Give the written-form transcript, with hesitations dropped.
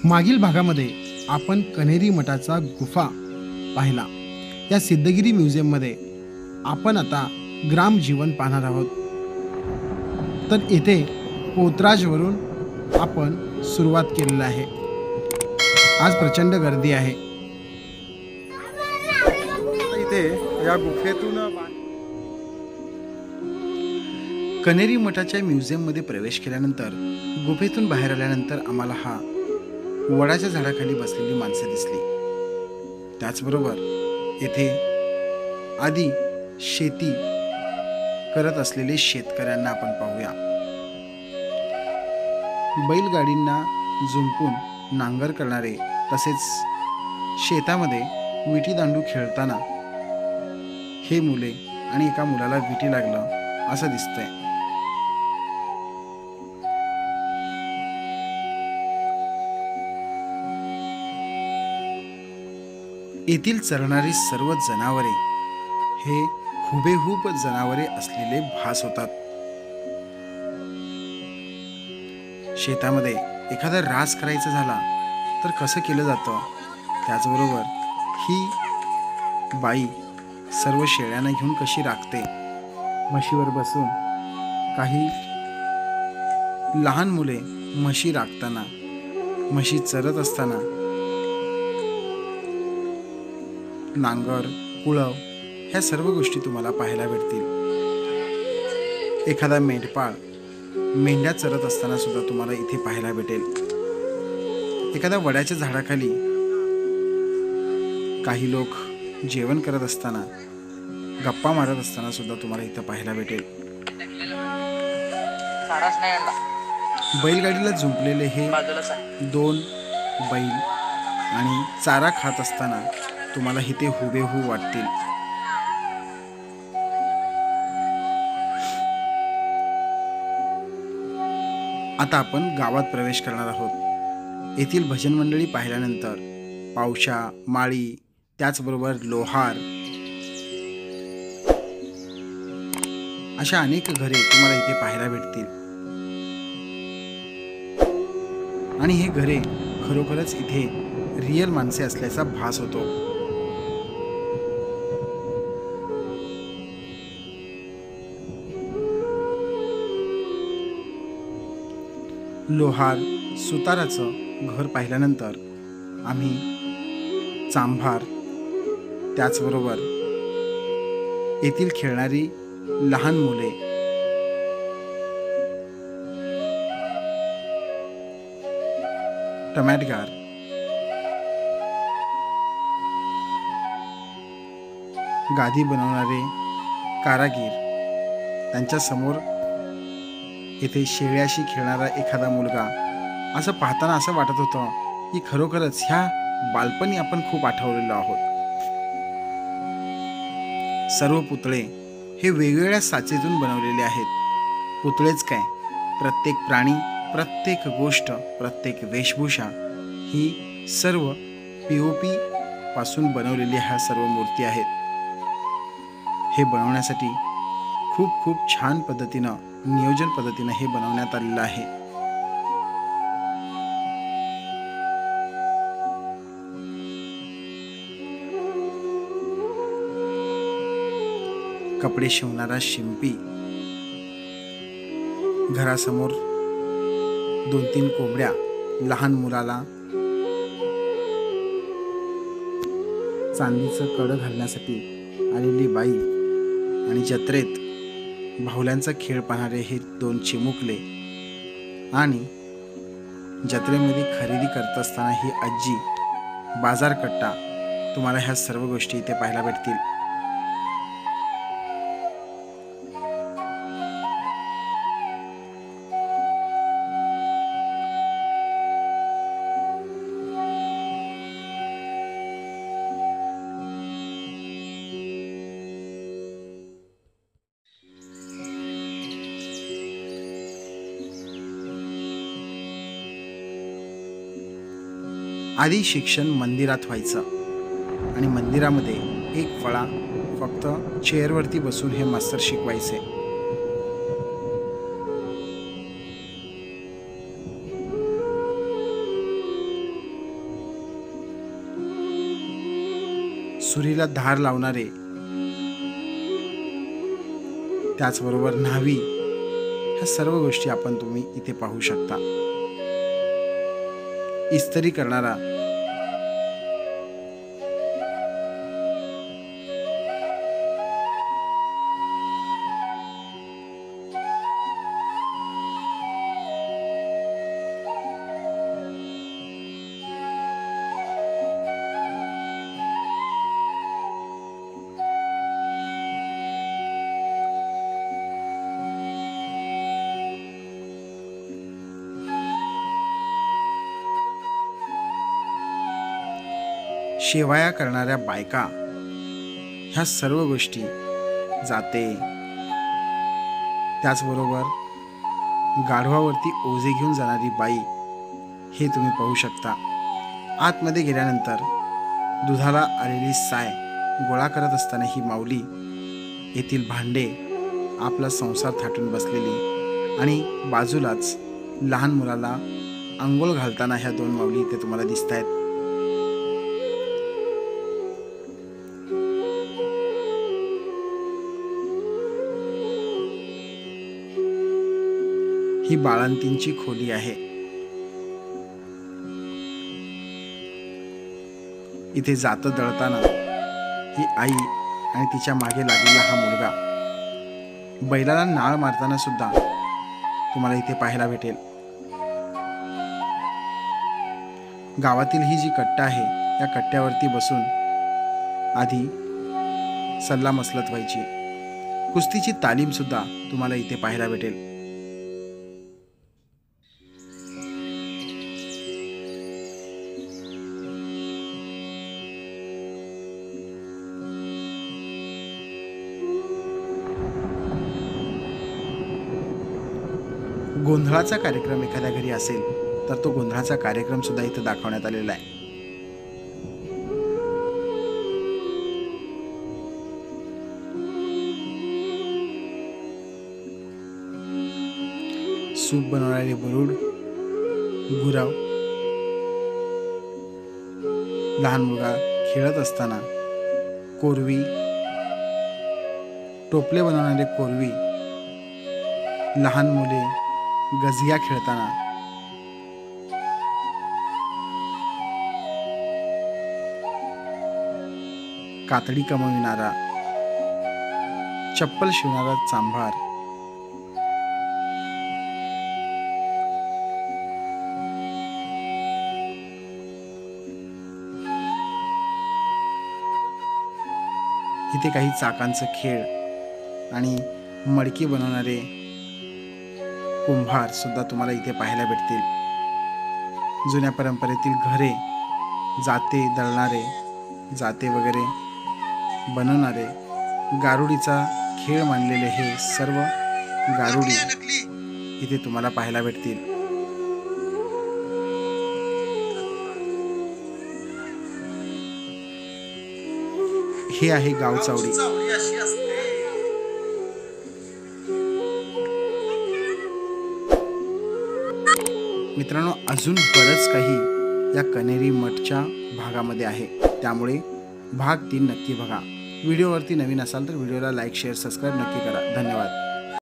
मागील भागामध्ये आपण कन्हेरी मठाचा गुफा पाहिला. या सिद्धगिरी म्युझियममध्ये आपण आता ग्राम जीवन पाहणार आहोत. तर येथे पोतराजवरून आपण सुरुवात केलेली आहे. आज प्रचंड गर्दी आहे. इथे या गुफेतून कन्हेरी मठाच्या म्युझियममध्ये प्रवेश केल्यानंतर गुफेतून बाहेर आल्यानंतर आम्हाला हा वडाच्या झाडाखाली बसलेली माणसं दिसली. त्याचबरोबर येथे आधी शेती करत असलेले शेतकऱ्यांना आपण पाहूया. बैलगाडींना जुंपून नांगर करणारे, तसेच शेतामध्ये विटी दांडू खेळताना हे मुले आणि एका मुलाला विटी लागलं असं दिसतंय. येथील चरणारी सर्व जनावरे हे हुबेहूब जनावरे असलेले भास होतात. शेतामध्ये एखादा रास करायचा झाला तर कसं केलं जातं, त्याचबरोबर ही बाई सर्व शेळ्यांना घेऊन कशी राखते. म्हशीवर बसून काही लहान मुले म्हशी राखताना, म्हशी चरत असताना नांगर, कुळव ह्या सर्व गोष्टी तुम्हाला पाहायला भेटतील. एखादा मेंढपाळ मेंढ्या चरत असताना सुद्धा तुम्हाला इथे पाहायला भेटेल. एखाद्या वडाच्या झाडाखाली काही लोक जेवण करत असताना, गप्पा मारत असताना सुद्धा तुम्हाला इथं पाहायला भेटेल. बैलगाडीला जुंपलेले हे 2 बैल आणि चारा खात असताना तुम्हाला इथे हुबेहूब वाटतील. आता आपण गावात प्रवेश करणार आहोत. येथील भजन मंडळी पाहिल्यानंतर पावशा, माळी, त्याचबरोबर लोहार अशा अनेक घरे तुम्हाला इथे पाहायला भेटतील. आणि हे घरे खरोखरच इथे रिअल माणसे असल्याचा भास होतो. लोहार सुताराचं घर पाहिल्यानंतर आम्ही चांभार, त्याचबरोबर येथील खेळणारी लहान मुले, टमाटगार, गादी बनवणारे कारागीर, त्यांच्या समोर येथे शेळ्याशी खेळणारा एखादा मुलगा, असं पाहताना असं वाटत होतं की खरोखरच ह्या बालपणी आपण खूप आठवलेलो आहोत. सर्व पुतळे हे वेगवेगळ्या साचेतून बनवलेले आहेत. पुतळेच काय, प्रत्येक प्राणी, प्रत्येक गोष्ट, प्रत्येक वेशभूषा ही सर्व POP पासून बनवलेली ह्या सर्व मूर्ती आहेत. हे बनवण्यासाठी खूप छान पद्धतीनं, नियोजन पद्धतीनं हे बनवण्यात आलेलं आहे. कपडे शिवणारा शिंपी, घरासमोर 2-3 कोंबड्या, लहान मुलाला चांदीचं कड घालण्यासाठी आलेली बाई, आणि जत्रेत बाहुल्यांचा खेळ पाहणारे हे 2 चिमुकले, आणि जत्रेमध्ये खरेदी करत असताना ही आजी, बाजारकट्टा, तुम्हाला ह्या सर्व गोष्टी इथे पाहायला भेटतील. आधी शिक्षण मंदिरात व्हायचं आणि मंदिरामध्ये एक फळा फक्त चेअरवरती बसून हे मास्तर शिकवायचे. सुरीला धार लावणारे, त्याचबरोबर न्हावी, ह्या सर्व गोष्टी तुम्ही इथे पाहू शकता. इस्त्री करणारा, शेवाया करणाऱ्या बायका, ह्या सर्व गोष्टी, जाते, त्याचबरोबर गाढवावरती ओझे घेऊन जाणारी बाई, हे तुम्ही पाहू शकता. आतमध्ये गेल्यानंतर दुधाला आलेली साय गोळा करत असताना ही माऊली, येथील भांडे, आपला संसार थाटून बसलेली आणि बाजूलाच लहान मुलाला अंघोळ घालताना ह्या दोन माऊली इथे तुम्हाला दिसत आहेत. ही बाळंतींची खोली आहे. इथे जातं दळताना ही आई आणि तिच्या मागे लागलेला हा मुलगा, बैलाला नाळ मारताना सुद्धा तुम्हाला इथे पाहायला भेटेल. गावातील ही जी कट्टा आहे, या कट्ट्यावरती बसून आधी सल्ला मसलत व्हायची. कुस्तीची तालीम सुद्धा तुम्हाला इथे पाहायला भेटेल. गोंधळाचा कार्यक्रम एखाद्या घरी असेल तर तो गोंधळाचा कार्यक्रम सुद्धा इथे दाखवण्यात आलेला आहे. सूप बनवणारे बरूड, गुराव, लहान मुलगा खेळत असताना कोरवी, टोपले बनवणारे कोरवी, लहान मुले गजिया खेळताना, कातडी कमविणारा, चप्पल शिवणारा चांभार, इथे काही चाकांचा खेळ आणि मडकी बनवणारे कुंभार सुद्धा तुम्हाला इथे पाहायला भेटतील. जुन्या परंपरेतील घरे, जाते दळणारे, जाते वगैरे बनवणारे, गारुडीचा खेळ मानलेले हे सर्व गारुडी इथे तुम्हाला पाहायला भेटतील. हे आहे गावचावडी. मित्रांनो, अजून बरंच काही या कण्हेरी मठच्या भागामध्ये आहे, त्यामुळे भाग 3 नक्की बघा. व्हिडिओवरती नवीन असाल तर व्हिडिओला लाईक, शेअर, सबस्क्राईब नक्की करा. धन्यवाद.